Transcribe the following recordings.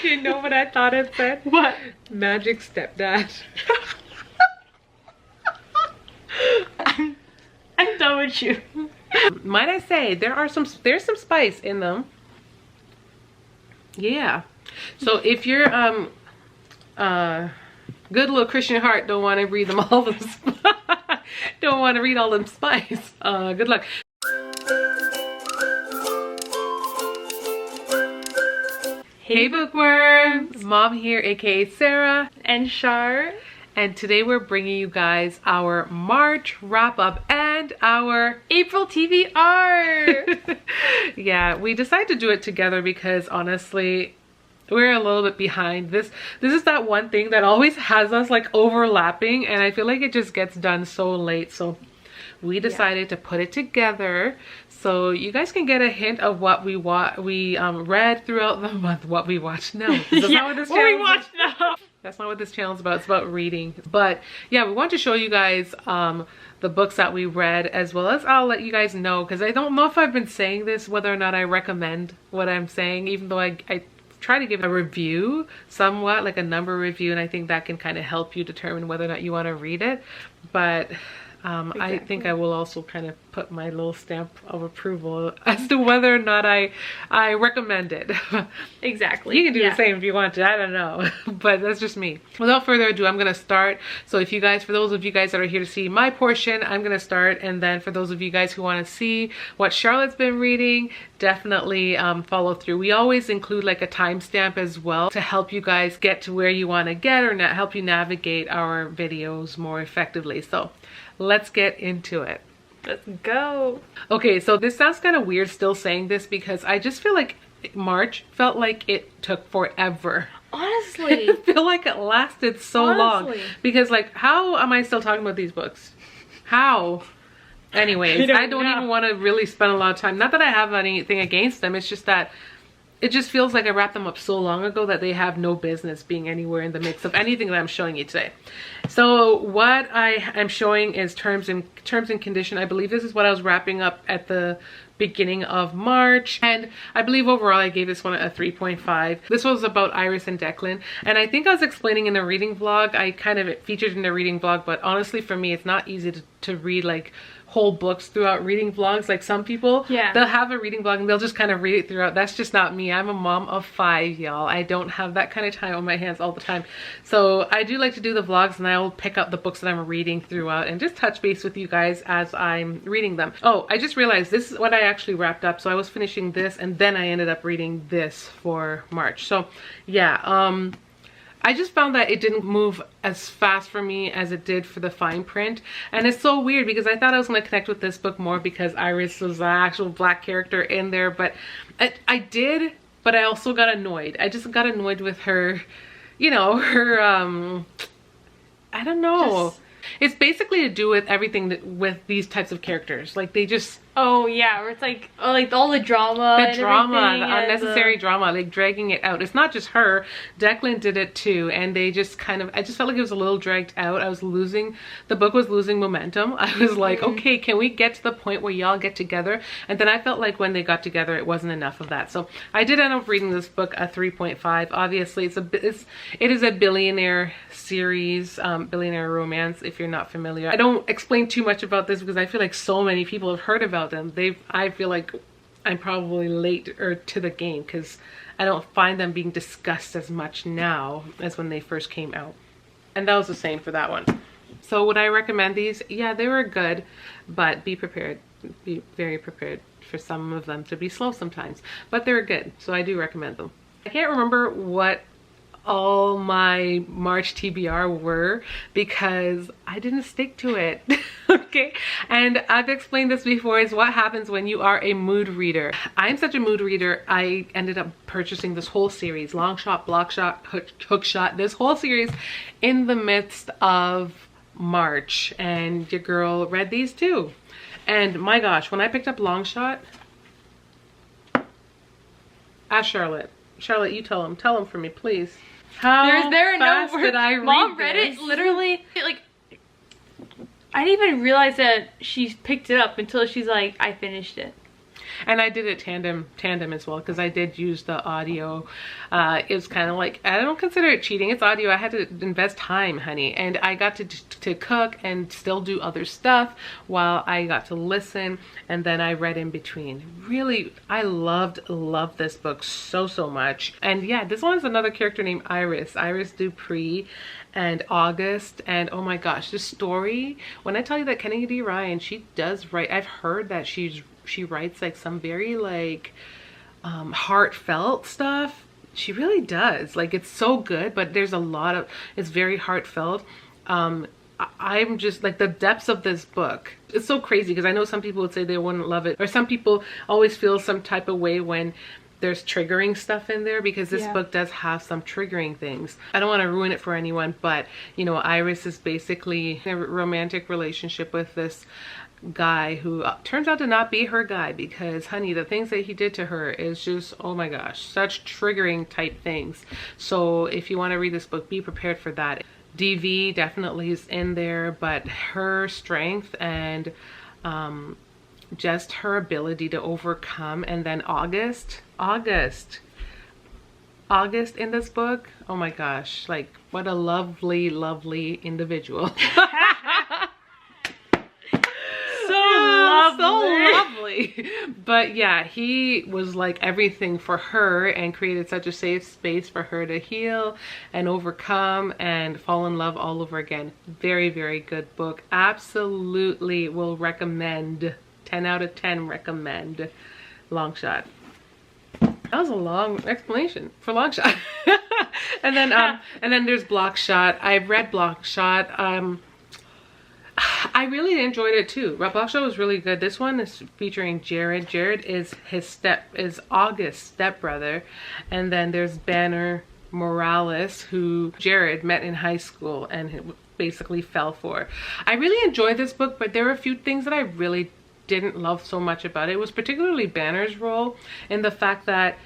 You know what I thought it said? What? Magic stepdad. I'm done with you. Might I say, there's some spice in them. Yeah. So if you're good little Christian heart, don't want to read them all don't want to read all them spice. Good luck. Hey Bookworms! Mom here, aka Sarah And Char. and today we're bringing you guys our March wrap up and our April TBR. yeah, we decided to do it together because honestly we're a little bit behind. This is that one thing that always has us like overlapping, and I feel like it just gets done so late, so we decided to put it together so you guys can get a hint of what we read throughout the month, what we watched. No, that's not what this channel is. That's not what this channel is about. It's about reading. But yeah, we want to show you guys the books that we read, as well as I'll let you guys know, because I don't know if I've been saying this, whether or not I recommend what I'm saying, even though I try to give a review somewhat, like a number review, and I think that can kind of help you determine whether or not you want to read it. But exactly. I think I will also kind of put my little stamp of approval as to whether or not I recommend it. Exactly. You can do the same if you want to, I don't know. But that's just me. Without further ado, I'm gonna start. So if you guys, for those of you guys that are here to see my portion, I'm gonna start, and then for those of you guys who want to see what Charlotte's been reading, definitely follow through. We always include like a timestamp as well to help you guys get to where you want to get, or help you navigate our videos more effectively. So let's get into it. Let's go. Okay, so this sounds kind of weird still saying this, because I just feel like March felt like it took forever. Honestly. I feel like it lasted so long. Because like, how am I still talking about these books? How? Anyways, I don't even want to really spend a lot of time. Not that I have anything against them, it's just that it just feels like I wrapped them up so long ago that they have no business being anywhere in the mix of anything that I'm showing you today. So what I am showing is terms and condition. I believe this is what I was wrapping up at the beginning of March, and I believe overall I gave this one a 3.5. This was about Iris and Declan, and I think I was explaining in the reading vlog. I kind of featured in the reading vlog, but honestly for me it's not easy to read like whole books throughout reading vlogs. Like some people, they'll have a reading vlog and they'll just kind of read it throughout. That's just not me. I'm a mom of 5, y'all. I don't have that kind of time on my hands all the time. So I do like to do the vlogs, and I will pick up the books that I'm reading throughout and just touch base with you guys as I'm reading them. Oh, I just realized this is what I actually wrapped up. So I was finishing this, and then I ended up reading this for March. So yeah, I just found that it didn't move as fast for me as it did for the fine print. And it's so weird because I thought I was going to connect with this book more because Iris was the actual black character in there. But I did, but I also got annoyed. I just got annoyed with her, you know, her, I don't know. It's basically to do with everything with these types of characters. Like they just... Oh yeah, where it's like, oh, like all the drama. The unnecessary drama, like dragging it out. It's not just her. Declan did it too, and they just kind of, I just felt like it was a little dragged out. The book was losing momentum. I was like, okay, can we get to the point where y'all get together? And then I felt like when they got together, it wasn't enough of that. So I did end up reading this book a 3.5. Obviously, it is a billionaire series, billionaire romance, if you're not familiar. I don't explain too much about this because I feel like so many people have heard about them. I feel like I'm probably late to the game because I don't find them being discussed as much now as when they first came out. And that was the same for that one. So would I recommend these? Yeah, they were good, but be prepared. Be very prepared for some of them to be slow sometimes, but they're good. So I do recommend them. I can't remember what all my March TBR were because I didn't stick to it. Okay, and I've explained this before, is what happens when you are a mood reader. I'm such a mood reader, I ended up purchasing this whole series, Long Shot, Block Shot, Hook Shot, this whole series in the midst of March, and your girl read these too. And my gosh, when I picked up Long Shot, ask Charlotte, you tell him for me, please. How fast did I read Mom read this? it literally, like, I didn't even realize that she picked it up until she's like, I finished it. And I did it tandem as well, because I did use the audio. It was kind of like, I don't consider it cheating. It's audio. I had to invest time, honey, and I got to cook and still do other stuff while I got to listen, and then I read in between. Really, I loved this book so much. And yeah, this one is another character named Iris Dupree and August, and oh my gosh, this story, when I tell you that Kennedy D. Ryan, she does write, I've heard that she writes like some very like heartfelt stuff. She really does. Like, it's so good, but there's a lot of, it's very heartfelt. I'm just like, the depths of this book, it's so crazy, because I know some people would say they wouldn't love it, or some people always feel some type of way when there's triggering stuff in there, because this book does have some triggering things. I don't want to ruin it for anyone, but you know, Iris is basically in a romantic relationship with this guy who turns out to not be her guy, because honey, the things that he did to her is just, oh my gosh, such triggering type things. So if you want to read this book, be prepared for that. DV definitely is in there, but her strength and just her ability to overcome. And then August in this book, oh my gosh, like what a lovely individual. So lovely. But yeah, he was like everything for her and created such a safe space for her to heal and overcome and fall in love all over again. Very good book. Absolutely will recommend. 10 out of 10 recommend. Long Shot. That was a long explanation for Long Shot. and then there's Block Shot. I've read Block Shot. I really enjoyed it too. Block Shot was really good. This one is featuring Jared. Jared is August's stepbrother. And then there's Banner Morales, who Jared met in high school and basically fell for. I really enjoyed this book, but there were a few things that I really didn't love so much about it. It was particularly Banner's role, in the fact that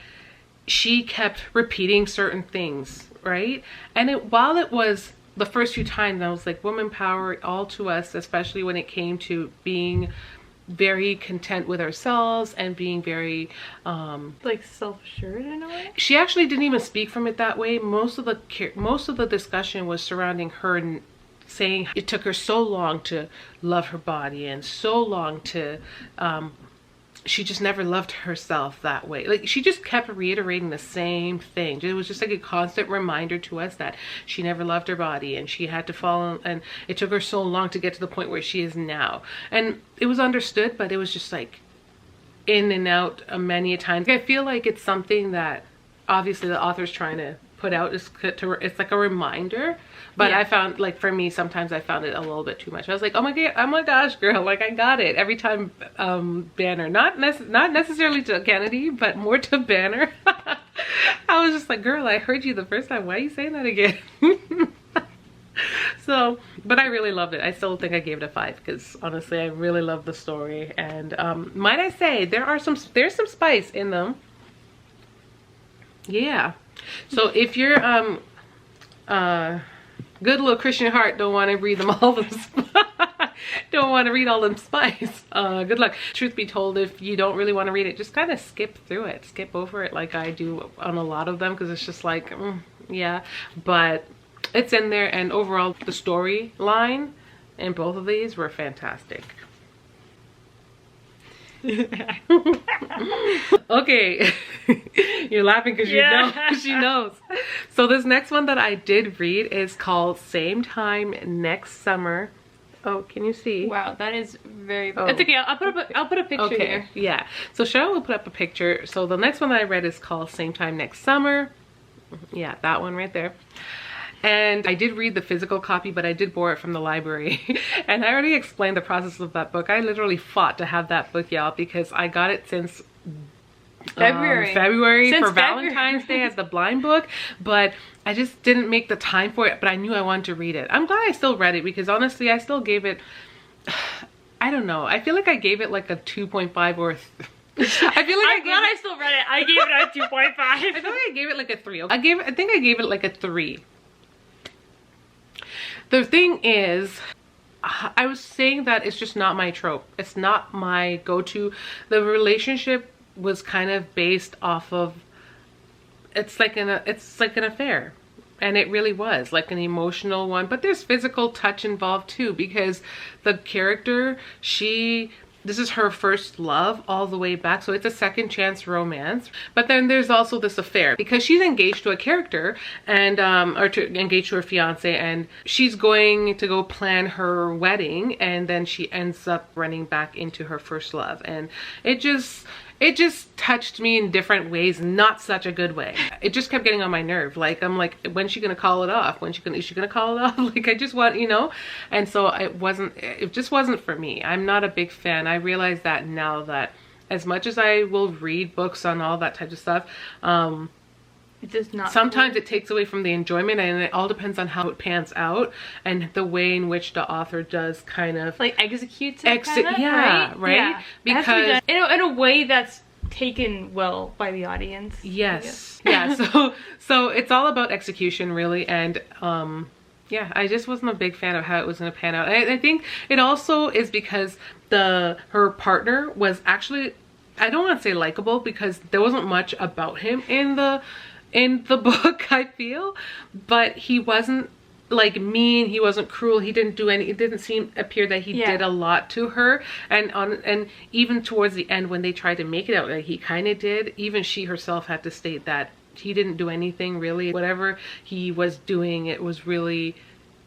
she kept repeating certain things, right? And while it was the first few times, I was like, woman power all to us, especially when it came to being very content with ourselves and being very like self-assured in a way. She actually didn't even speak from it that way. Most of the discussion was surrounding her and saying it took her so long to love her body and so long to she just never loved herself that way. Like, she just kept reiterating the same thing. It was just like a constant reminder to us that she never loved her body and she had to fall, and it took her so long to get to the point where she is now. And it was understood, but it was just like in and out many a time. I feel like it's something that obviously the author's trying to put out. It's like a reminder, but yeah. I found, like, for me, sometimes I found it a little bit too much. I was like, oh my gosh, girl, like, I got it every time. Banner, not necessarily to Kennedy, but more to Banner. I was just like, girl, I heard you the first time, why are you saying that again? So, but I really loved it. I still think I gave it a 5, because honestly, I really love the story. And might I say, there's some spice in them. Yeah. So if you're good little Christian heart, don't want to read them all don't want to read all them spice, good luck. Truth be told, if you don't really want to read it, just kind of skip through it, skip over it, like I do on a lot of them, because it's just like yeah, but it's in there. And overall, the storyline in both of these were fantastic. Okay. You're laughing because you know she knows. So this next one that I did read is called Same Time Next Summer. Oh, can you see? Wow, that is very it's okay. I'll put a picture here. Yeah, so Cheryl will put up a picture. So the next one that I read is called Same Time Next Summer. Yeah, that one right there. And I did read the physical copy, but I did borrow it from the library. And I already explained the process of that book. I literally fought to have that book, y'all, because I got it since February for Valentine's Day as the blind book, but I just didn't make the time for it. But I knew I wanted to read it. I'm glad I still read it, because honestly, I still gave it, I don't know, I feel like I gave it like a 2.5 or I feel like I still read it. I gave it a 2.5. I feel like I gave it like a 3. I think I gave it like a 3. The thing is, I was saying that it's just not my trope. It's not my go-to. The relationship was kind of based off of, it's like an affair. And it really was like an emotional one, but there's physical touch involved too, because the character, this is her first love all the way back. So it's a second chance romance. But then there's also this affair because she's engaged to a character and, engaged to her fiance, and she's going to go plan her wedding, and then she ends up running back into her first love. And it just touched me in different ways, not such a good way. It just kept getting on my nerve. Like, I'm like, when's she gonna call it off? Is she gonna call it off? Like, I just want, you know? And so it just wasn't for me. I'm not a big fan. I realize that now, that as much as I will read books on all that type of stuff, it does not. Sometimes it takes away from the enjoyment, and it all depends on how it pans out and the way in which the author does kind of like executes it, right? Yeah. Because be in a way that's taken well by the audience. Yes. Yeah. So it's all about execution, really, and yeah, I just wasn't a big fan of how it was going to pan out. I think it also is because her partner was actually, I don't want to say likable, because there wasn't much about him in the book, I feel, but he wasn't like mean, he wasn't cruel, he didn't do any, it didn't appear that he did a lot to her, and even towards the end when they tried to make it out like he kind of did, even she herself had to state that he didn't do anything really. Whatever he was doing, it was really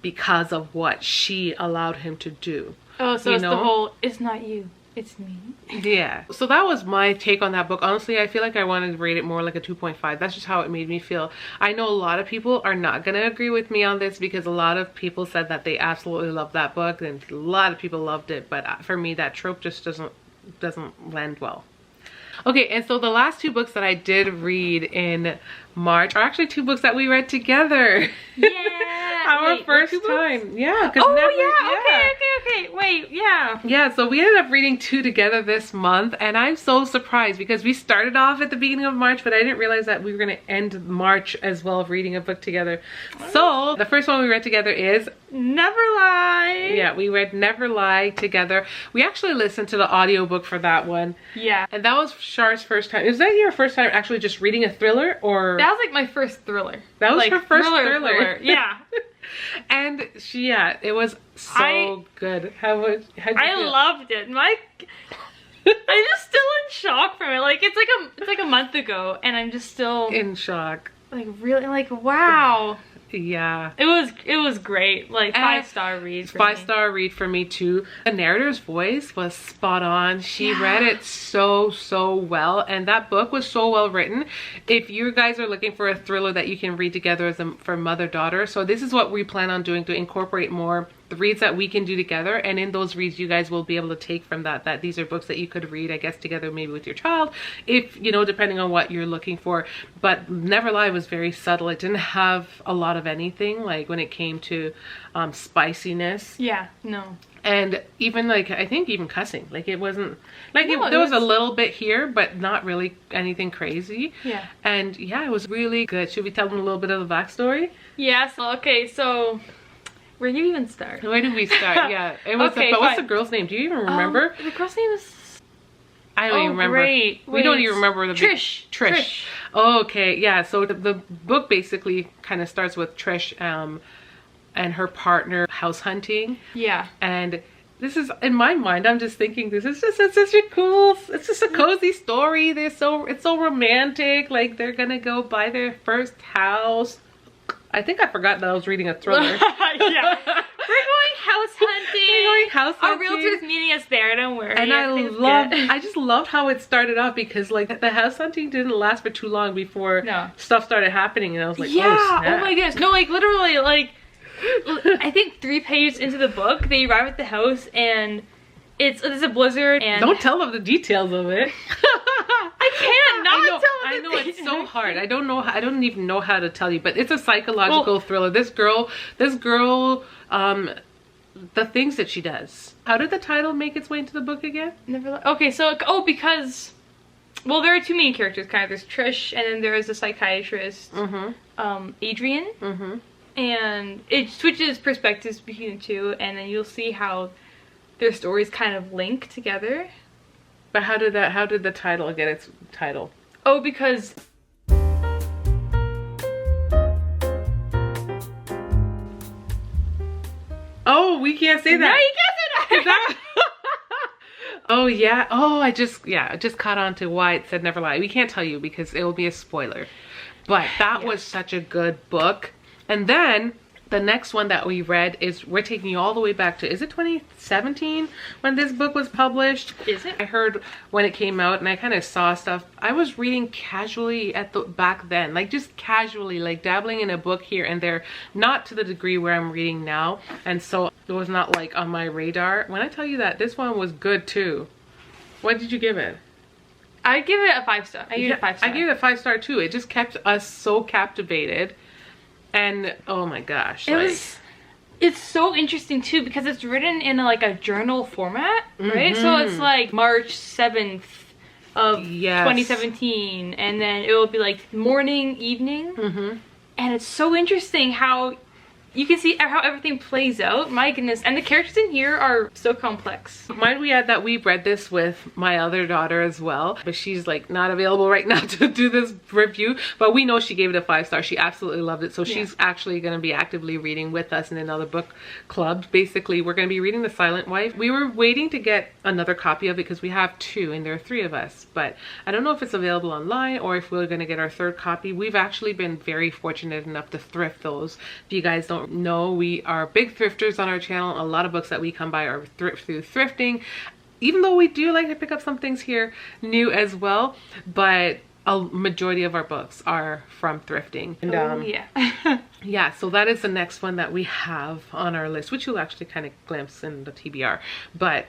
because of what she allowed him to do. Oh, so it's the whole, it's not you, it's me. Yeah. So that was my take on that book. Honestly, I feel like I wanted to rate it more like a 2.5. That's just how it made me feel. I know a lot of people are not going to agree with me on this, because a lot of people said that they absolutely loved that book, and a lot of people loved it. But for me, that trope just doesn't land well. Okay, and so the last two books that I did read in March are actually two books that we read together. Yeah. Our first time. Yeah. Okay. Wait, yeah. Yeah, so we ended up reading two together this month, and I'm so surprised because we started off at the beginning of March, but I didn't realize that we were going to end March as well of reading a book together. So the first one we read together is Never Lie. Yeah, we read Never Lie together. We actually listened to the audiobook for that one. Yeah. And that was Char's first time. Is that your first time actually just reading a thriller, or? That was like my first thriller. That was like, her first thriller. Yeah. And it was so good. How'd you feel? Loved it. I'm just still in shock from it. Like it's like a month ago, and I'm just still in shock. Like really, like wow. Yeah, it was great. Like 5-star read for 5-star read for me too. The narrator's voice was spot on. She read it so well, and that book was so well written. If you guys are looking for a thriller that you can read together for mother-daughter, so this is what we plan on doing, to incorporate more the reads that we can do together, and in those reads you guys will be able to take from that these are books that you could read, I guess, together maybe with your child, if you know, depending on what you're looking for. But Never Lie was very subtle. It didn't have a lot of anything, like when it came to spiciness. Yeah, no. And even like, I think even cussing, like it wasn't like there was a little bit here, but not really anything crazy. Yeah. And yeah, it was really good. Should we tell them a little bit of the backstory? Yeah, so where do you even start? Where do we start? Yeah, it was. Okay, but what's the girl's name? Do you even remember? The girl's name is. I don't even remember. Great. We don't even remember the Trish. Oh, okay, yeah. So the book basically kind of starts with Trish and her partner house hunting. Yeah. And this is, in my mind, I'm just thinking this is just such a cool, it's just a cozy story. It's so romantic. Like they're gonna go buy their first house. I think I forgot that I was reading a thriller. Yeah. We're going house hunting. Our realtor's meeting us there, don't worry. And I just loved how it started off, because like the house hunting didn't last for too long before stuff started happening, and I was like, oh snap. Oh my goodness. No, like literally, like I think 3 pages into the book, they arrive at the house and it's a blizzard, and don't tell them the details of it. I can't not tell them. I know it's so hard. I don't even know how to tell you, but it's a psychological thriller. This girl, the things that she does. How did the title make its way into the book again? Okay, so because well, there are 2 main characters, kind of. There's Trish, and then there is a psychiatrist, Adrian. And it switches perspectives between the two, and then you'll see how their stories kind of link together. But how did the title get its title? Oh, because oh, we can't say that. No, you can't say that. Oh yeah. Oh, I just caught on to why it said Never Lie. We can't tell you because it will be a spoiler. But that was such a good book. And then the next one that we read is, we're taking you all the way back to, is it 2017 when this book was published? Is it? I heard when it came out and I kind of saw stuff. I was reading casually back then, like just casually, like dabbling in a book here and there, not to the degree where I'm reading now. And so it was not like on my radar. When I tell you that this one was good too. What did you give it? I give it a 5-star. I gave it a 5-star. I gave it a 5-star too. It just kept us so captivated. And oh my gosh, it's so interesting too because it's written in like a journal format, right? So it's like March 7th of 2017, and then it will be like morning, evening, and it's so interesting how you can see how everything plays out. My goodness. And the characters in here are so complex. Might we add that we read this with my other daughter as well, but she's like not available right now to do this review, but we know she gave it a 5-star. She absolutely loved it. So she's actually going to be actively reading with us in another book club. Basically, we're going to be reading The Silent Wife. We were waiting to get another copy of it because we have 2 and there are 3 of us, but I don't know if it's available online or if we're going to get our 3rd copy. We've actually been very fortunate enough to thrift those. If you guys don't know, we are big thrifters on our channel. A lot of books that we come by are through thrifting, even though we do like to pick up some things here new as well, but a majority of our books are from thrifting. And yeah, so that is the next one that we have on our list, which you'll actually kind of glimpse in the TBR. But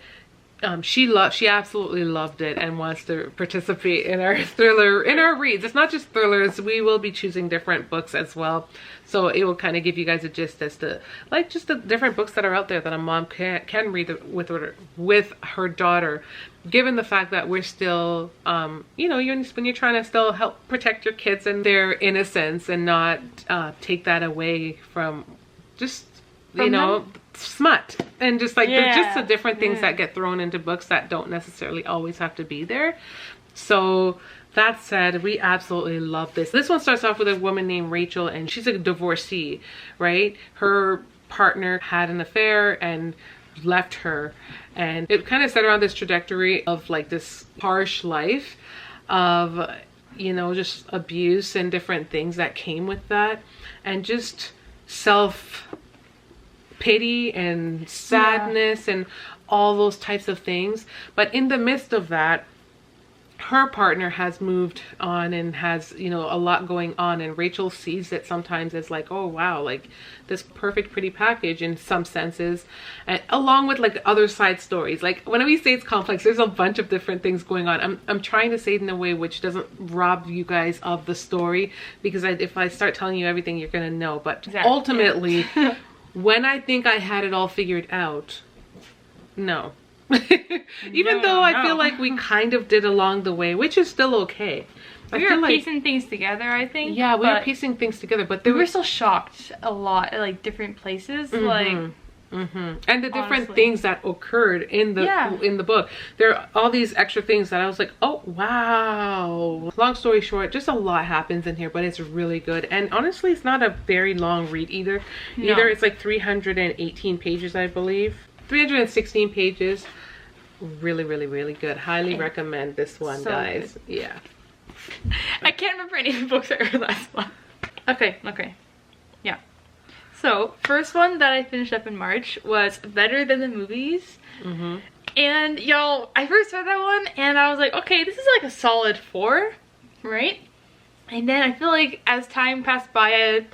she absolutely loved it and wants to participate in our reads. It's not just thrillers, we will be choosing different books as well, so it will kind of give you guys a gist as to like just the different books that are out there that a mom can read with her daughter, given the fact that we're still you know, when you're trying to still help protect your kids and their innocence and not take that away from just you know smut and just like there's just the different things that get thrown into books that don't necessarily always have to be there. So that said, we absolutely love this. This one starts off with a woman named Rachel, and she's a divorcee, right? Her partner had an affair and left her, and it kind of set her on this trajectory of like this harsh life of, you know, just abuse and different things that came with that, and just self-pity and sadness and all those types of things. But in the midst of that, her partner has moved on and has, you know, a lot going on, and Rachel sees it sometimes as like, oh wow, like this perfect pretty package in some senses, and along with like other side stories. Like when we say it's complex, there's a bunch of different things going on. I'm trying to say it in a way which doesn't rob you guys of the story, because if I start telling you everything, you're gonna know. But ultimately when I think I had it all figured out, no. Even though I feel like we kind of did along the way, which is still okay. We were piecing things together, I think. Yeah, we were piecing things together, but we were still shocked a lot at like different places, like and the different things that occurred in the book. There are all these extra things that I was like, oh wow. Long story short, just a lot happens in here, but it's really good. And honestly, it's not a very long read either. It's like 318 pages, I believe. 316 pages. Really, really, really good. Highly recommend this one, guys. Good. Yeah. I can't remember any of the books that were last one. Okay. Yeah. So, first one that I finished up in March was Better Than the Movies. And y'all, I first read that one and I was like, okay, this is like a solid 4, right? And then I feel like as time passed by,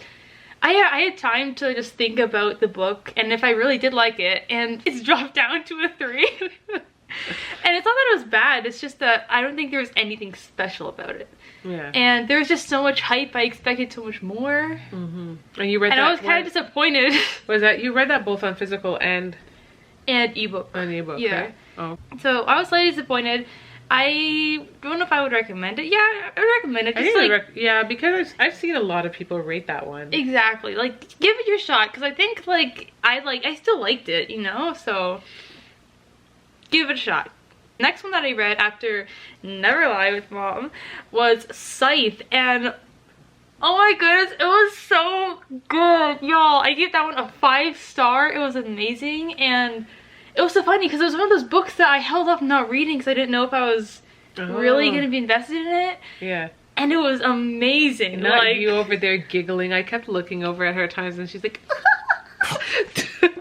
I had time to just think about the book and if I really did like it, and it's dropped down to a 3. And it's not that it was bad, it's just that I don't think there was anything special about it. Yeah. And there was just so much hype, I expected so much more. And you read that? And I was kind of disappointed. Was that, you read that both on physical and ebook? On ebook, yeah. Okay. Oh. So I was slightly disappointed. I don't know if I would recommend it. Yeah, I would recommend it. Just yeah, because I've seen a lot of people rate that one. Exactly. Like, give it your shot, because I think like I still liked it, you know. So give it a shot. Next one that I read after Never Lie with Mom was Scythe, and oh my goodness, it was so good, y'all. I gave that one a 5-star. It was amazing, and it was so funny because it was one of those books that I held off not reading because I didn't know if I was really going to be invested in it. Yeah. And it was amazing. Not like you over there giggling. I kept looking over at her at times and she's like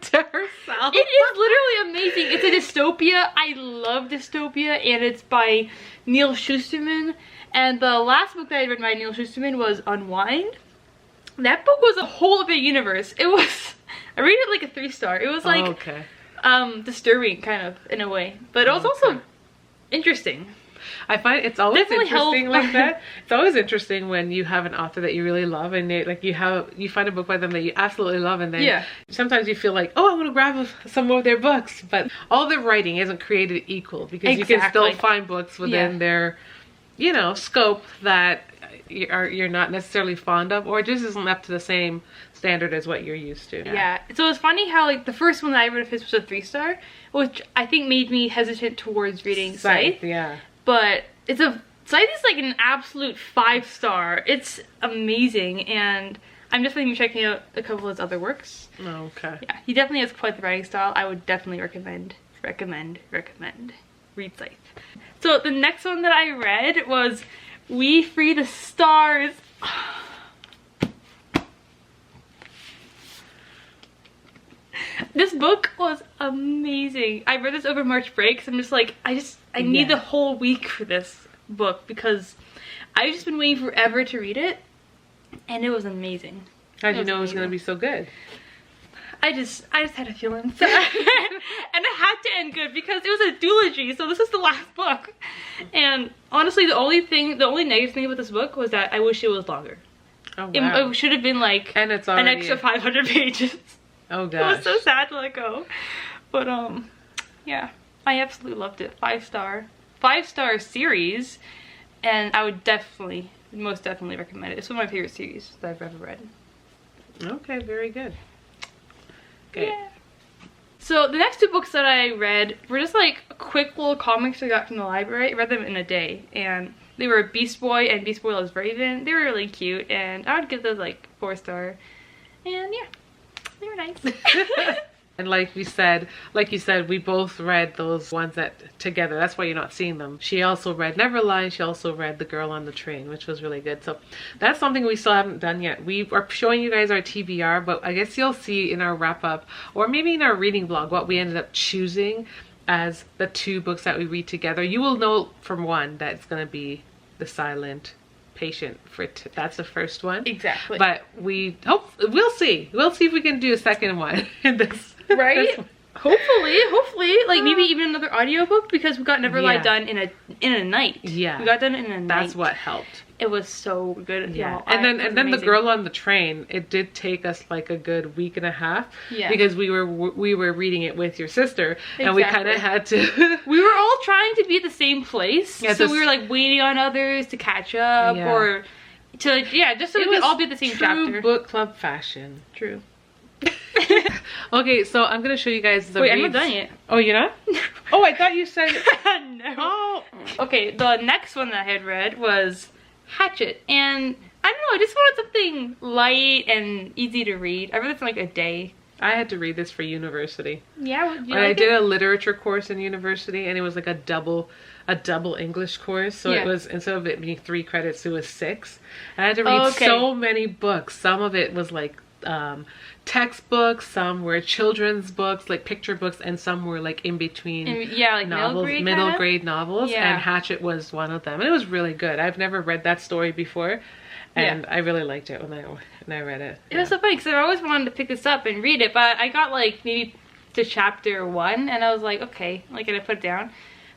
to herself. It is literally amazing. It's a dystopia. I love dystopia, and it's by Neil Shusterman. And the last book that I read by Neil Shusterman was Unwind. That book was a whole other universe. It was, I rated it like a 3-star. It was like disturbing kind of in a way, but it was also interesting. I find it's always interesting like that. It's always interesting when you have an author that you really love, and you find a book by them that you absolutely love, and then sometimes you feel like, oh, I want to grab some more of their books, but all their writing isn't created equal, because you can still find books within their, you know, scope that you're not necessarily fond of, or just isn't up to the same standard as what you're used to. Yeah. So it's funny how like the first one that I read of his was a 3-star, which I think made me hesitant towards reading Scythe. Yeah. But Scythe is like an absolute 5-star. It's amazing, and I'm definitely checking out a couple of his other works. Oh, okay. Yeah, he definitely has quite the writing style. I would definitely recommend read Scythe. So the next one that I read was We Free the Stars. This book was amazing. I read this over March break, so I'm just like, I need the whole week for this book, because I've just been waiting forever to read it, and it was amazing. How'd you know it was going to be so good? I just had a feeling. So, and it had to end good because it was a duology, so this is the last book. And honestly, the only negative thing about this book was that I wish it was longer. Oh, wow. It should have been like an extra 500 pages. Oh gosh. It was so sad to let go. But yeah, I absolutely loved it. 5-star series, and I would most definitely recommend it. It's one of my favorite series that I've ever read. Okay, very good. Okay. Yeah. So the next 2 books that I read were just like quick little comics I got from the library. I read them in a day, and they were Beast Boy and Beast Boy Loves Raven. They were really cute, and I would give those like 4-star. And yeah, they were nice. And like you said, we both read those ones together. That's why you're not seeing them. She also read Never Lie. She also read The Girl on the Train, which was really good. So that's something we still haven't done yet. We are showing you guys our TBR, but I guess you'll see in our wrap up, or maybe in our reading vlog, what we ended up choosing as the 2 books that we read together. You will know from one that it's going to be The Silent Patient. That's the first one. Exactly. But we'll see if we can do a second one in this. Right? Hopefully, like maybe even another audiobook, because we got Never Lie done in a night. Yeah. We got done in a night. That's what helped. It was so good. Yeah. And then The Girl on the Train, it did take us like a good week and a half. Yeah. Because we were reading it with your sister, and we kind of had to we were all trying to be at the same place. Yeah, so we were like waiting on others to catch up, or to just so we could all be at the same chapter. True book club fashion. True. Okay, so I'm gonna show you guys the reads. I'm not done yet. Oh, you're not? Oh, I thought you said no. Oh. Okay, the next one that I had read was Hatchet, and I don't know, I just wanted something light and easy to read. I read this in like a day. I had to read this for university. Yeah, I did a literature course in university, and it was like a double English course. So it was, instead of it being 3 credits, it was 6. And I had to read so many books. Some of it was like textbooks, some were children's books, like picture books, and some were like in between like novels, middle grade novels. And Hatchet was one of them, and it was really good. I've never read that story before, and I really liked it when I read it. It was so funny because I always wanted to pick this up and read it, but I got like maybe to chapter 1, and I was like, okay, like, and I put it down.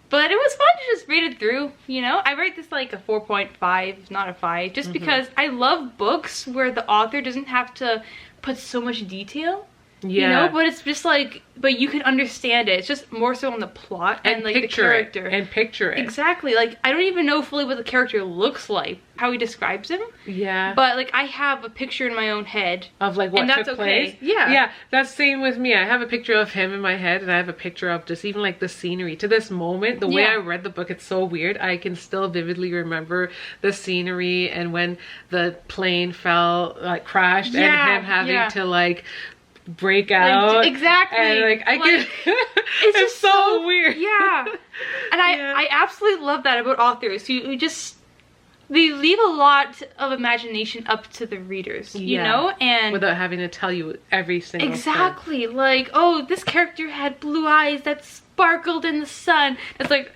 But it was fun to just read it through, you know? I rate this like a 4.5, not a 5, just because I love books where the author doesn't have to put so much detail. You know, but it's just like, but you can understand it. It's just more so on the plot and like the character. And picture it. Exactly. Like, I don't even know fully what the character looks like, how he describes him. Yeah. But like, I have a picture in my own head. Of like what took place. Yeah. Yeah, that's the same with me. I have a picture of him in my head, and I have a picture of just even like the scenery. To this moment, the way I read the book, it's so weird. I can still vividly remember the scenery and when the plane fell, like crashed, and him having to like break out. Like, exactly. And like I can it's just so weird. Yeah. And I absolutely love that about authors who just, they leave a lot of imagination up to the readers, you know, and without having to tell you every single thing. Like, oh, this character had blue eyes that sparkled in the sun. It's like,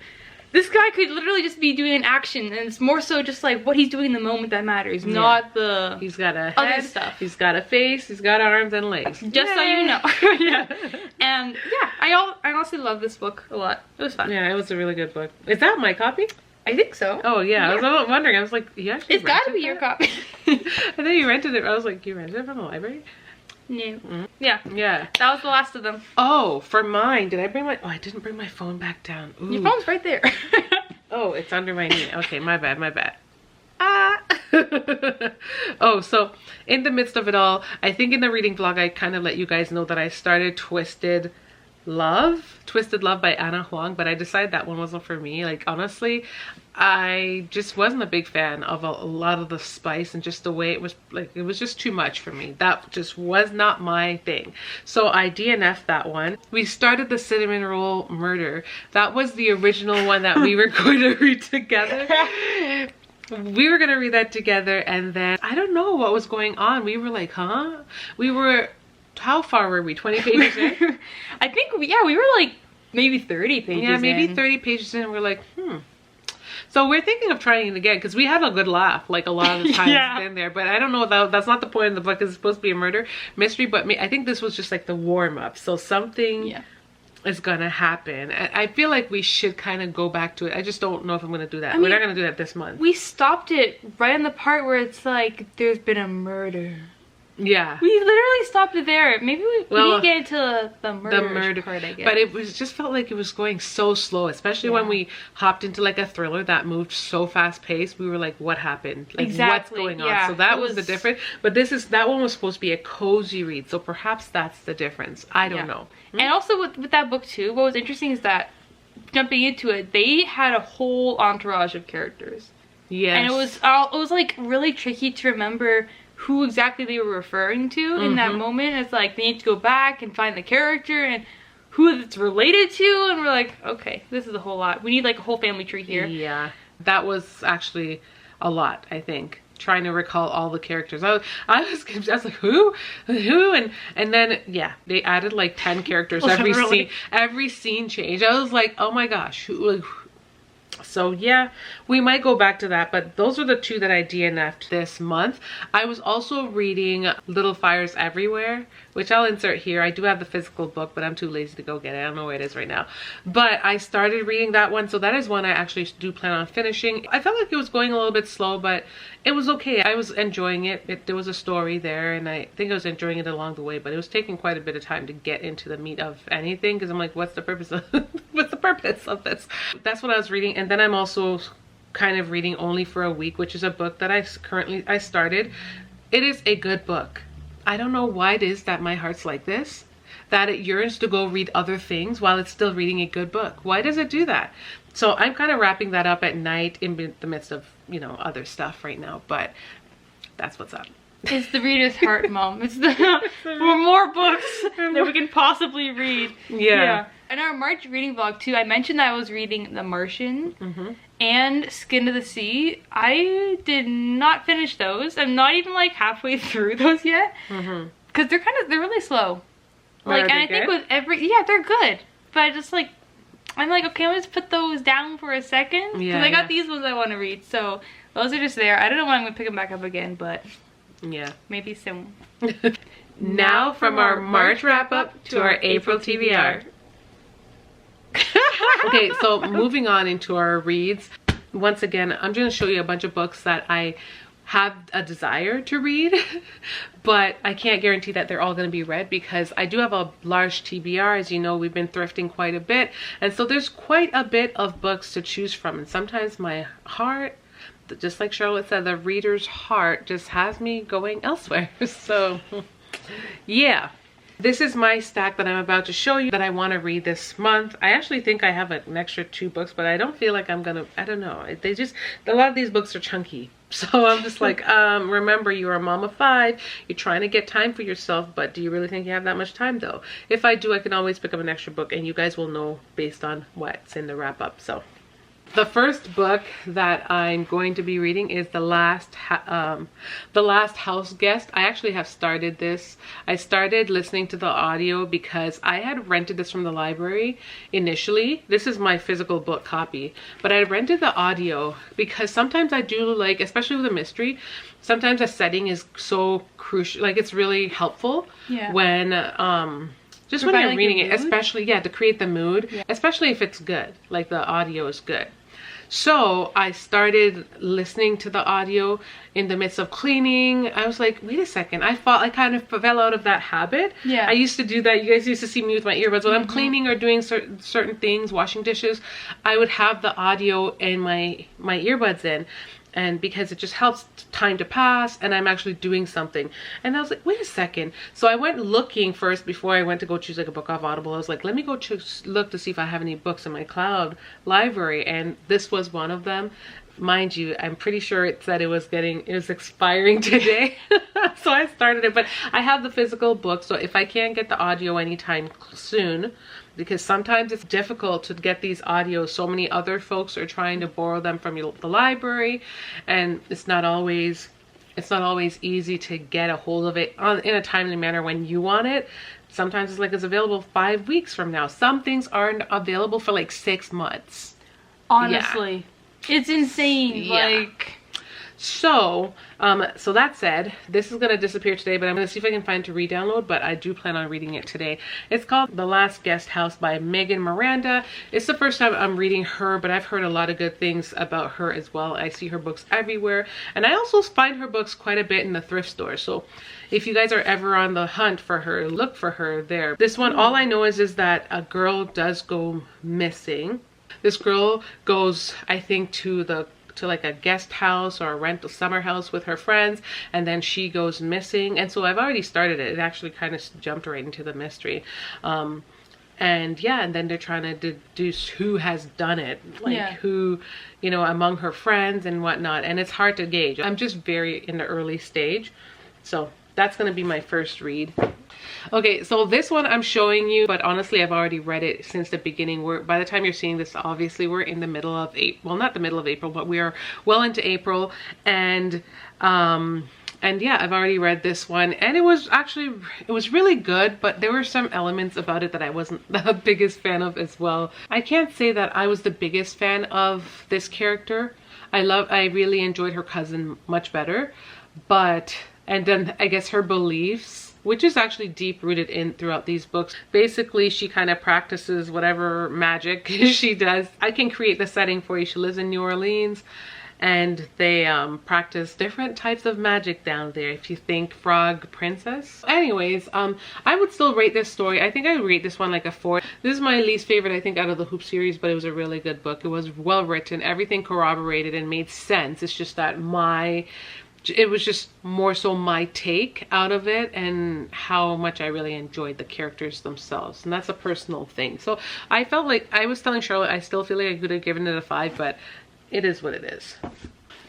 this guy could literally just be doing an action, and it's more so just like what he's doing in the moment that matters, not the he's got a head, other stuff. He's got a face, he's got arms and legs. Just so you know. And yeah, I honestly love this book a lot. It was fun. Yeah, it was a really good book. Is that my copy? I think so. Oh yeah, I was wondering. I was like, you actually it's got to be your copy. I thought you rented it. I was like, you rented it from the library? No. Yeah. Yeah. That was the last of them. Oh, for mine, did I bring my... Oh, I didn't bring my phone back down. Ooh. Your phone's right there. Oh, it's under my knee. Okay, my bad, my bad. Oh, so in the midst of it all, I think in the reading vlog, I kind of let you guys know that I started Twisted Love by Anna Huang, but I decided that one wasn't for me. Like, honestly, I just wasn't a big fan of a lot of the spice and just the way it was, like, it was just too much for me. That just was not my thing. So I DNF'd that one. We started the Cinnamon Roll Murder. That was the original one that we were going to read together. We were going to read that together, and then I don't know what was going on. We were like, huh? We were... How far were we? 20 pages in? I think, we were like maybe 30 pages in. Yeah, maybe 30 pages in. We're like, So we're thinking of trying it again, because we had a good laugh, like a lot of the times in there. But I don't know, that's not the point of the book. It's supposed to be a murder mystery, but I think this was just like the warm-up. So something is gonna happen. I feel like we should kind of go back to it. I just don't know if I'm gonna do that. We're not gonna do that this month. We stopped it right on the part where it's like, there's been a murder. Yeah, we literally stopped it there. Maybe we didn't get into the murder part, I guess. But it was just felt like it was going so slow, especially when we hopped into like a thriller that moved so fast paced. We were like, what happened? Like, what's going on? So that was the difference. But that one was supposed to be a cozy read, so perhaps that's the difference. I don't know. And also with that book too, what was interesting is that, jumping into it, they had a whole entourage of characters. Yes. And it was like really tricky to remember who exactly they were referring to in that moment. It's like they need to go back and find the character and who it's related to, and we're like, okay, this is a whole lot. We need like a whole family tree here. Yeah, that was actually a lot, I think, trying to recall all the characters. I was like, who, and then they added like 10 characters every scene changed. I was like, oh my gosh, who. So yeah, we might go back to that, but those are the two that I DNF'd this month. I was also reading Little Fires Everywhere, which I'll insert here. I do have the physical book, but I'm too lazy to go get it. I don't know where it is right now. But I started reading that one, so that is one I actually do plan on finishing. I felt like it was going a little bit slow, but it was okay. I was enjoying it. There was a story there, and I think I was enjoying it along the way, but it was taking quite a bit of time to get into the meat of anything, because I'm like, what's the purpose of this? That's what I was reading. And then I'm also kind of reading Only for a Week, which is a book that I started. It is a good book. I don't know why it is that my heart's like this, that it yearns to go read other things while it's still reading a good book. Why does it do that? So I'm kind of wrapping that up at night in the midst of, other stuff right now, but that's what's up. It's the reader's heart, Mom. It's more books that we can possibly read. Yeah. In our March reading vlog too, I mentioned that I was reading The Martian and Skin of the Sea. I did not finish those. I'm not even like halfway through those yet, because they're really slow. Like, and I think with they're good, but I just like, I'm like, okay, I'm just put those down for a second, because I got these ones I want to read. So those are just there. I don't know when I'm gonna pick them back up again, but maybe soon. Now from our March wrap up to our April TBR. Okay, so moving on into our reads. Once again, I'm going to show you a bunch of books that I have a desire to read, but I can't guarantee that they're all going to be read because I do have a large TBR. As you know, we've been thrifting quite a bit, and so there's quite a bit of books to choose from, and sometimes my heart, just like Charlotte said, the reader's heart just has me going elsewhere. So yeah, this is my stack that I'm about to show you that I want to read this month. I actually think I have an extra 2 books, but I don't feel like I'm gonna, I don't know, they just, a lot of these books are chunky. So I'm just like, remember, you're a mom of 5, you're trying to get time for yourself, but do you really think you have that much time though? If I do, I can always pick up an extra book, and you guys will know based on what's in the wrap up. So the first book that I'm going to be reading is The Last House Guest. I actually have started this. I started listening to the audio because I had rented this from the library initially. This is my physical book copy, but I rented the audio because sometimes I do like, especially with a mystery, sometimes a setting is so crucial, like it's really helpful when just when you're reading it, especially to create the mood, especially if it's good, like the audio is good. So I started listening to the audio in the midst of cleaning. I was like, wait a second, I kind of fell out of that habit. I used to do that. You guys used to see me with my earbuds when I'm cleaning or doing certain things, washing dishes. I would have the audio and my earbuds in, and because it just helps time to pass and I'm actually doing something. And I was like, wait a second. So I went looking first before I went to go choose like a book off Audible. I was like, let me go look to see if I have any books in my cloud library, and this was one of them. Mind you, I'm pretty sure it said it was expiring today. So I started it, but I have the physical book, so if I can't get the audio anytime soon, because sometimes it's difficult to get these audios, so many other folks are trying to borrow them from the library, and it's not always easy to get a hold of it in a timely manner when you want it. Sometimes it's available 5 weeks from now. Some things aren't available for like 6 months. Honestly, it's insane. So that said, this is going to disappear today, but I'm going to see if I can find it to re-download, but I do plan on reading it today. It's called The Last Guest House by Megan Miranda. It's the first time I'm reading her, but I've heard a lot of good things about her as well. I see her books everywhere, and I also find her books quite a bit in the thrift store. So if you guys are ever on the hunt for her, look for her there. This one, all I know is that a girl does go missing. This girl goes, I think, to like a guest house or a rental summer house with her friends, and then she goes missing. And so I've already started it. It actually kind of jumped right into the mystery. And then they're trying to deduce who has done it, who, among her friends and whatnot. And it's hard to gauge. I'm just very in the early stage. So that's going to be my first read. Okay, so this one I'm showing you, but honestly I've already read it since the beginning. By the time you're seeing this, obviously we're in the middle of April. Well, not the middle of April, but we are well into April. And yeah, I've already read this one, and it was really good, but there were some elements about it that I wasn't the biggest fan of as well. I can't say that I was the biggest fan of this character. I really enjoyed her cousin much better, and then I guess her beliefs, which is actually deep rooted throughout these books. Basically, she kind of practices whatever magic she does. I can create the setting for you. She lives in New Orleans, and they practice different types of magic down there, if you think Frog Princess. Anyways, I would still rate this story. I think I rate this one like a 4. This is my least favorite, I think, out of the Hoop series, but it was a really good book. It was well written. Everything corroborated and made sense. It's just that it was just more so my take out of it and how much I really enjoyed the characters themselves. And that's a personal thing. So I felt like, I was telling Charlotte, I still feel like I could have given it a 5, but it is what it is.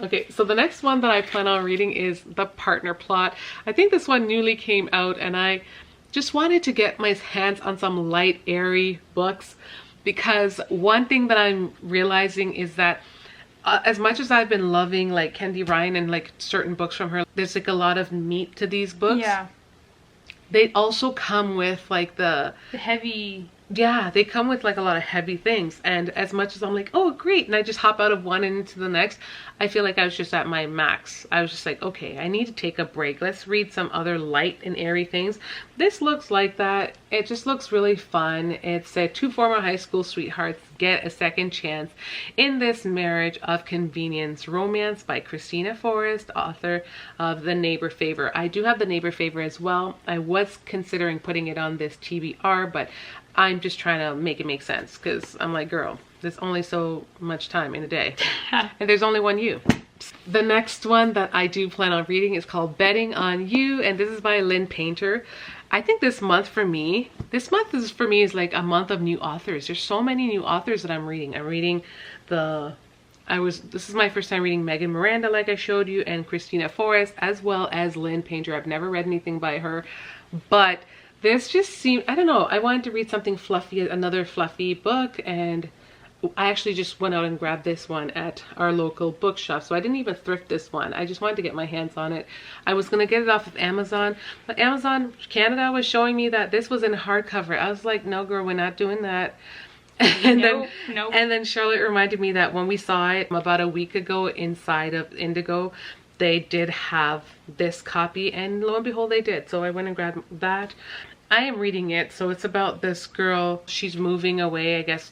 Okay, so the next one that I plan on reading is The Partner Plot. I think this one newly came out, and I just wanted to get my hands on some light, airy books, because one thing that I'm realizing is that as much as I've been loving like Kendi Ryan and like certain books from her, there's like a lot of meat to these books. Yeah. They also come with like the heavy Yeah, they come with like a lot of heavy things, and as much as I'm like, oh great, and I just hop out of one and into the next, I feel like I was just at my max. I was just like, okay, I need to take a break. Let's read some other light and airy things. This looks like that. It just looks really fun. It's two former high school sweethearts get a second chance in this marriage of convenience romance by Christina Forrest, author of The Neighbor Favor. I do have The Neighbor Favor as well. I was considering putting it on this TBR, but I'm just trying to make it make sense, because I'm like, girl, there's only so much time in a day and there's only one you. The next one that I do plan on reading is called Betting on You, and this is by Lynn Painter. I think this month is like a month of new authors. There's so many new authors that I'm reading. I'm reading this is my first time reading Megan Miranda, like I showed you, and Christina Forrest, as well as Lynn Painter. I've never read anything by her, but this just seemed, I don't know, I wanted to read something fluffy, another fluffy book, and I actually just went out and grabbed this one at our local bookshop. So I didn't even thrift this one. I just wanted to get my hands on it. I was going to get it off of Amazon, but Amazon Canada was showing me that this was in hardcover. I was like, no girl, we're not doing that. And then Charlotte reminded me that when we saw it about a week ago inside of Indigo, they did have this copy, and lo and behold, they did. So I went and grabbed that. I am reading it. So it's about this girl. She's moving away, I guess,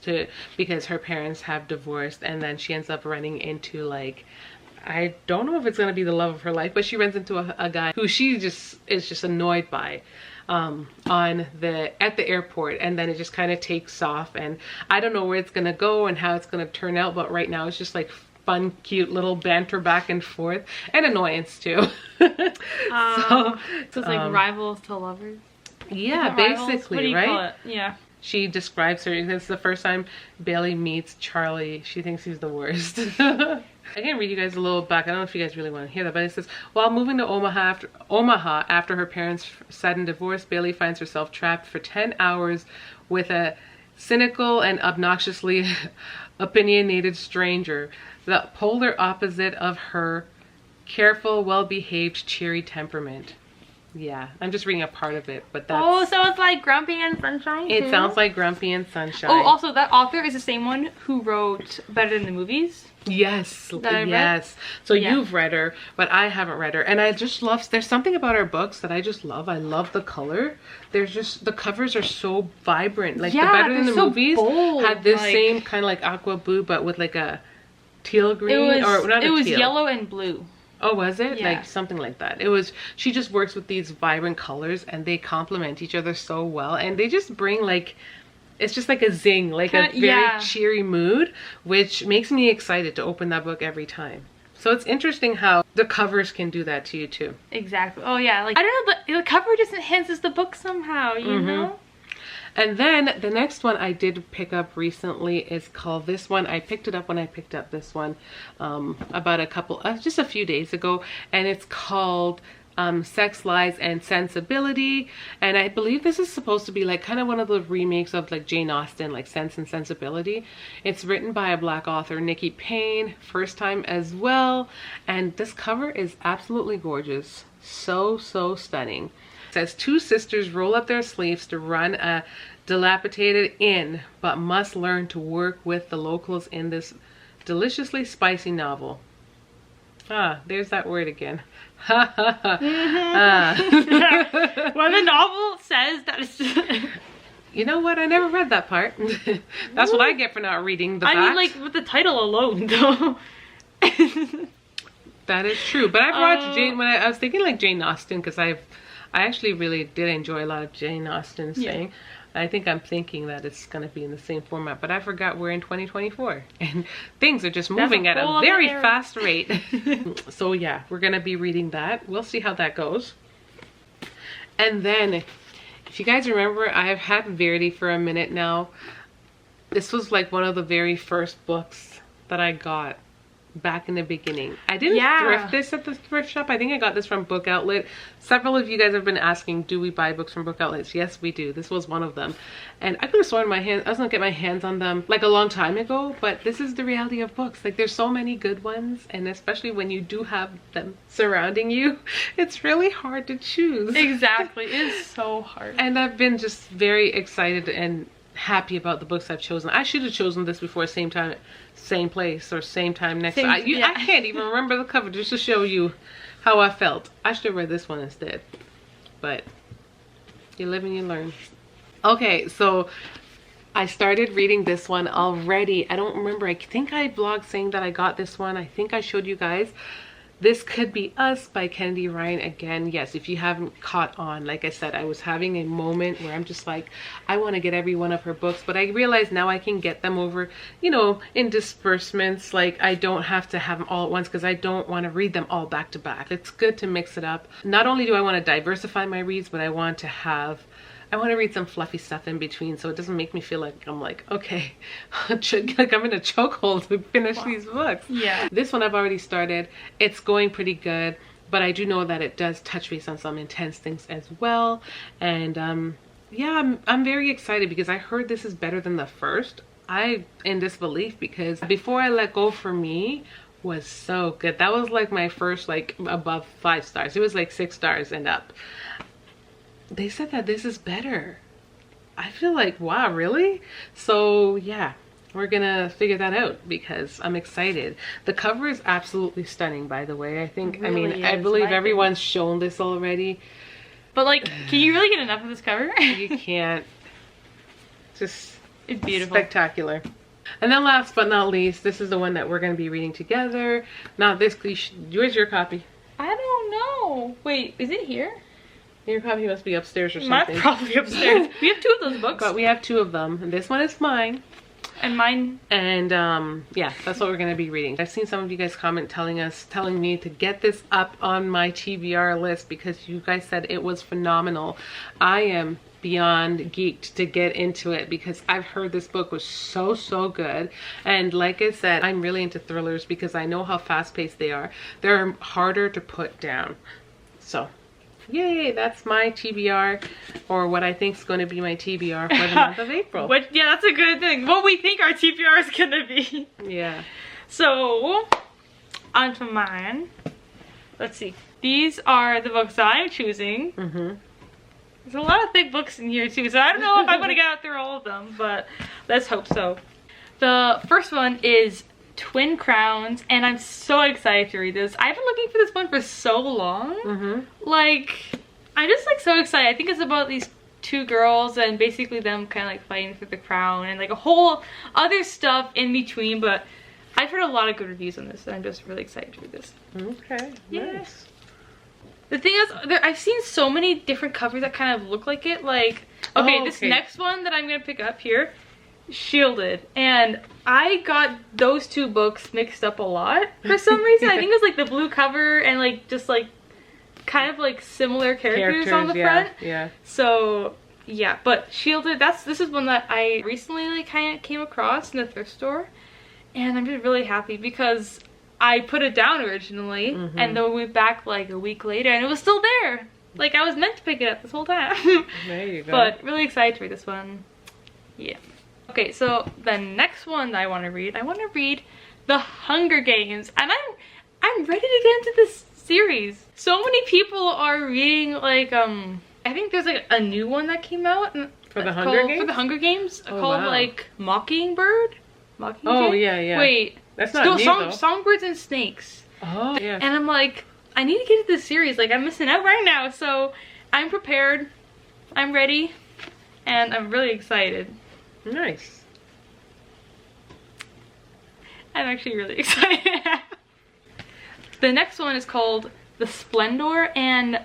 because her parents have divorced, and then she ends up running into, like, I don't know if it's gonna be the love of her life, but she runs into a guy who she is just annoyed by at the airport, and then it just kind of takes off, and I don't know where it's gonna go and how it's gonna turn out, but right now it's just like fun, cute little banter back and forth, and annoyance too. So it's like rivals to lovers. Yeah, basically, right? Yeah. She describes her, it's the first time Bailey meets Charlie. She thinks he's the worst. I can read you guys a little back. I don't know if you guys really want to hear that, but it says, while moving to Omaha after her parents' sudden divorce, Bailey finds herself trapped for 10 hours with a cynical and obnoxiously opinionated stranger, the polar opposite of her careful, well-behaved, cheery temperament. Yeah, I'm just reading a part of it, but that's... Oh, so it's like Grumpy and Sunshine too? It sounds like Grumpy and Sunshine. Oh, also, that author is the same one who wrote Better Than the Movies. Yes, yes. So yeah. You've read her, but I haven't read her. And I just love, there's something about her books that I just love. I love the color. There's just, the covers are so vibrant. Like, the Better Than the Movies bold, had this same kind of like aqua blue, but with like a teal green. It was yellow and blue. Oh, was it? Yeah. Like something like that. It was, she just works with these vibrant colors, and they complement each other so well, and they just bring like, it's just like a zing, like a very cheery mood, which makes me excited to open that book every time. So it's interesting how the covers can do that to you too. Exactly. Oh yeah, like, I don't know, but the cover just enhances the book somehow, you know? And then the next one I did pick up recently is called, this one, I picked it up when I picked up this one about just a few days ago, and it's called Sex, Lies, and Sensibility. And I believe this is supposed to be like kind of one of the remakes of like Jane Austen, like Sense and Sensibility. It's written by a Black author, Nikki Payne, first time as well, and this cover is absolutely gorgeous. So stunning. It says, two sisters roll up their sleeves to run a dilapidated inn, but must learn to work with the locals in this deliciously spicy novel. Ah, there's that word again. When the novel says that it's just... You know what? I never read that part. That's what I get for not reading the back. I mean, like, with the title alone, though. That is true. But I've watched Jane, when I was thinking like Jane Austen, because I actually really did enjoy a lot of Jane Austen's thing. I think I'm thinking that it's going to be in the same format, but I forgot we're in 2024 and things are just moving at a very fast rate. So yeah, we're going to be reading that. We'll see how that goes. And then, if you guys remember, I've had Verity for a minute now. This was like one of the very first books that I got back in the beginning. I didn't thrift this at the thrift shop. I think I got this from Book Outlet. Several of you guys have been asking, do we buy books from Book Outlets? Yes, we do. This was one of them. And I could have sworn I was gonna get my hands on them like a long time ago, but this is the reality of books. Like, there's so many good ones, and especially when you do have them surrounding you, it's really hard to choose. Exactly. It is so hard. And I've been just very excited and happy about the books I've chosen. I should have chosen this before, same time, same place, or same time next time. I can't even remember the cover, just to show you how I felt. I should have read this one instead. But you live and you learn. Okay, so I started reading this one already. I don't remember. I think I vlogged saying that I got this one. I think I showed you guys. This Could Be Us by Kennedy Ryan. Again, yes, if you haven't caught on, like I said, I was having a moment where I'm just like, I want to get every one of her books, but I realize now I can get them over, you know, in disbursements. Like, I don't have to have them all at once because I don't want to read them all back to back. It's good to mix it up. Not only do I want to diversify my reads, but I want to read some fluffy stuff in between, so it doesn't make me feel like I'm like, okay, like I'm in a chokehold to finish these books. Yeah. This one I've already started. It's going pretty good, but I do know that it does touch base on some intense things as well. And yeah, I'm very excited because I heard this is better than the first. I'm in disbelief because Before I Let Go For Me was so good. That was like my first, like, above 5 stars. It was like 6 stars and up. They said that this is better. I feel like, wow, really? So yeah, we're gonna figure that out because I'm excited. The cover is absolutely stunning, by the way. I think, really, I mean, I believe everyone's shown this already. But like, can you really get enough of this cover? You can't. Just, it's beautiful. Spectacular. And then last but not least, this is the one that we're gonna be reading together. Not this, where's your copy? I don't know. Wait, is it here? Your copy must be upstairs or something. Mine's probably upstairs. We have 2 of those books. But we have 2 of them. And this one is mine. And mine. And yeah, that's what we're going to be reading. I've seen some of you guys comment telling me to get this up on my TBR list because you guys said it was phenomenal. I am beyond geeked to get into it because I've heard this book was so good. And like I said, I'm really into thrillers because I know how fast-paced they are. They're harder to put down. So yay, that's my TBR, or what I think is going to be my TBR for the month of April. Yeah, that's a good thing. What we think our TBR is going to be. Yeah. So, on to mine. Let's see. These are the books that I'm choosing. There's a lot of thick books in here too, so I don't know if I'm going to get out through all of them, but let's hope so. The first one is Twin Crowns, and I'm so excited to read this. I've been looking for this one for so long. Like, I'm just like so excited. I think it's about these 2 girls and basically them kind of like fighting for the crown and like a whole other stuff in between, but I've heard a lot of good reviews on this and I'm just really excited to read this. Okay, yeah. Nice. The thing is, I've seen so many different covers that kind of look like it. Like, okay, this next one that I'm gonna pick up here, Shielded, and I got those 2 books mixed up a lot for some reason. I think it was like the blue cover and like just like kind of like similar characters on the front. Yeah. So yeah, but Shielded, this is one that I recently like kind of came across in the thrift store, and I'm just really happy because I put it down originally and then we went back like a week later and it was still there. Like, I was meant to pick it up this whole time. There you go. But really excited to read this one. Yeah. Okay, so the next one that I want to read The Hunger Games, and I'm ready to get into this series. So many people are reading like I think there's like a new one that came out for the Hunger Games. For the Hunger Games, called like Mockingbird. Oh yeah. Wait, that's not new though. Songbirds and Snakes. Oh yeah. And I'm like, I need to get into this series. Like, I'm missing out right now. So I'm prepared. I'm ready, and I'm really excited. Nice. I'm actually really excited. The next one is called The Splendor, and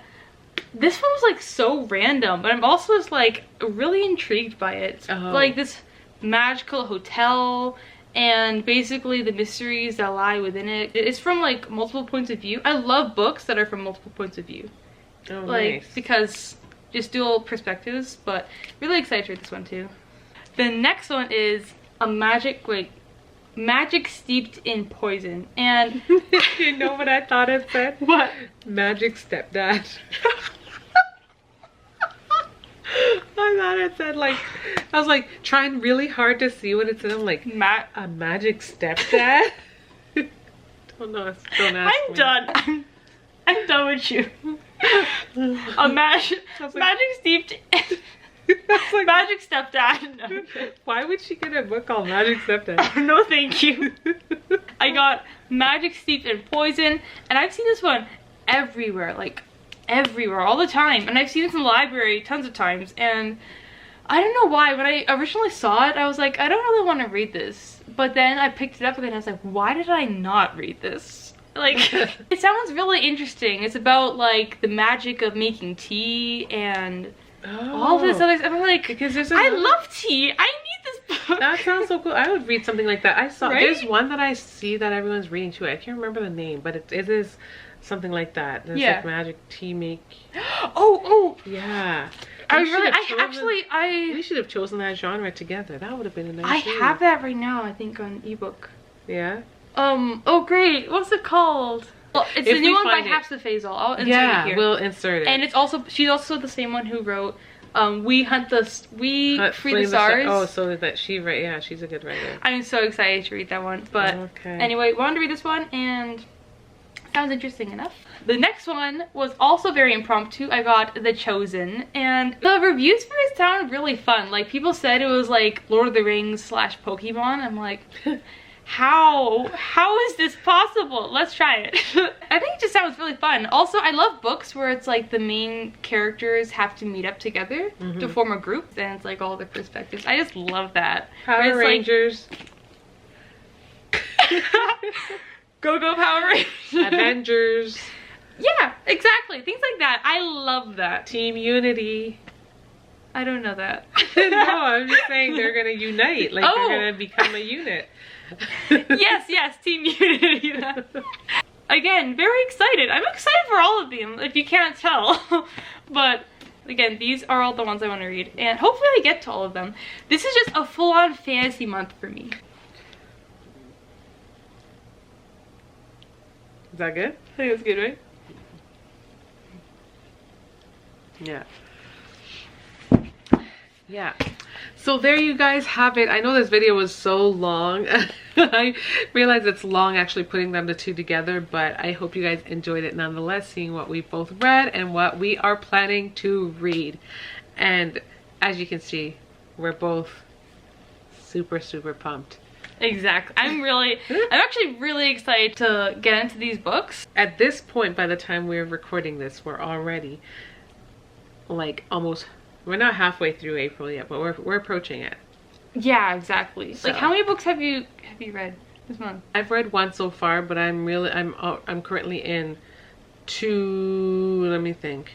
this one was like so random, but I'm also just like really intrigued by it. Like this magical hotel and basically the mysteries that lie within it. It's from like multiple points of view. I love books that are from multiple points of view. Oh, like, nice. Because just dual perspectives, but really excited to read this one too. The next one is a magic steeped in poison, and you know what I thought it said? What? Magic stepdad. I thought it said like, I was like trying really hard to see what it said. I'm like, a magic stepdad? Don't ask I'm me. done. I'm done with you. A magic steeped Like, Magic Stepdad. Why would she get a book called Magic Stepdad? No, thank you. I got Magic Steeped in Poison, and I've seen this one everywhere, like everywhere, all the time. And I've seen this in the library tons of times, and I don't know why. When I originally saw it, I was like, I don't really want to read this. But then I picked it up again, and I was like, why did I not read this? Like, it sounds really interesting. It's about like the magic of making tea and all this other stuff. I'm like, because I love tea. I need this book. That sounds so cool. I would read something like that. I saw Right? there's one that I see that everyone's reading too. I can't remember the name, but it is something like that. There's like magic tea make. Oh. Yeah. We should have chosen that genre together. That would have been a nice read. have that right now, I think, on ebook. Yeah. Oh great. What's it called? Well, it's the new one by Hafsa Faisal. I'll insert it here. We'll insert it. And it's also, she's also the same one who wrote We Free the Stars. Oh, so that she write, yeah, she's a good writer. I'm so excited to read that one. But anyway, wanted to read this one, and sounds interesting enough. The next one was also very impromptu. I got The Chosen, and the reviews for it sounded really fun. Like, people said it was like Lord of the Rings / Pokemon. I'm like, how is this possible? Let's try it. I think it just sounds really fun. Also, I love books where it's like the main characters have to meet up together to form a group, and it's like all the perspectives. I just love that. Power Rangers. Like, go Power Rangers. Avengers. Yeah, exactly. Things like that. I love that. Team Unity. I don't know that. No, I'm just saying they're gonna unite. Like, they're gonna become a unit. Yes, Team Unity. Again, very excited. I'm excited for all of them, if you can't tell. But again, these are all the ones I want to read, and hopefully I get to all of them. This is just a full-on fantasy month for me. Is that good? I think that's good, right? Yeah. So there you guys have it. I know this video was so long. I realize it's long actually putting them the two together, but I hope you guys enjoyed it nonetheless, seeing what we both read and what we are planning to read. And as you can see, we're both super pumped. Exactly. I'm actually really excited to get into these books. At this point, by the time we're recording this, we're already like we're not halfway through April yet, but we're approaching it. Yeah, exactly. So. Like, how many books have you read this month? I've read one so far, but I'm currently in two. Let me think.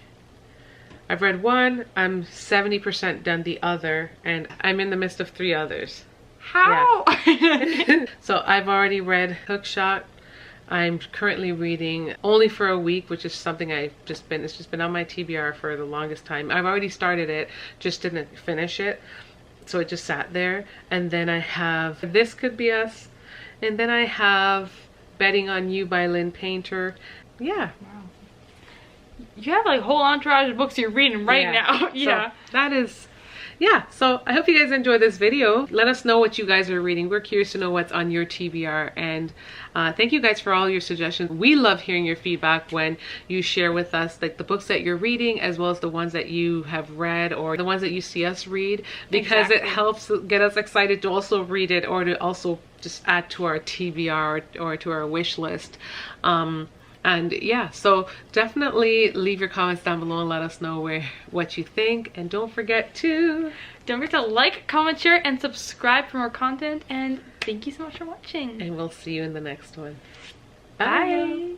I've read one. I'm 70% done the other, and I'm in the midst of 3 others. How? Yeah. So I've already read xoxox. I'm currently reading Only for a Week, which is something it's just been on my TBR for the longest time. I've already started it, just didn't finish it. So it just sat there. And then I have This Could Be Us. And then I have Betting on You by Lynn Painter. Yeah. Wow. You have like a whole entourage of books you're reading right now. Yeah. So that is... Yeah, so I hope you guys enjoyed this video. Let us know what you guys are reading. We're curious to know what's on your TBR. And thank you guys for all your suggestions. We love hearing your feedback when you share with us like the books that you're reading, as well as the ones that you have read or the ones that you see us read, because it helps get us excited to also read it, or to also just add to our TBR or to our wish list. And yeah, so definitely leave your comments down below and let us know what you think. And don't forget to like, comment, share, and subscribe for more content. And thank you so much for watching. And we'll see you in the next one. Bye.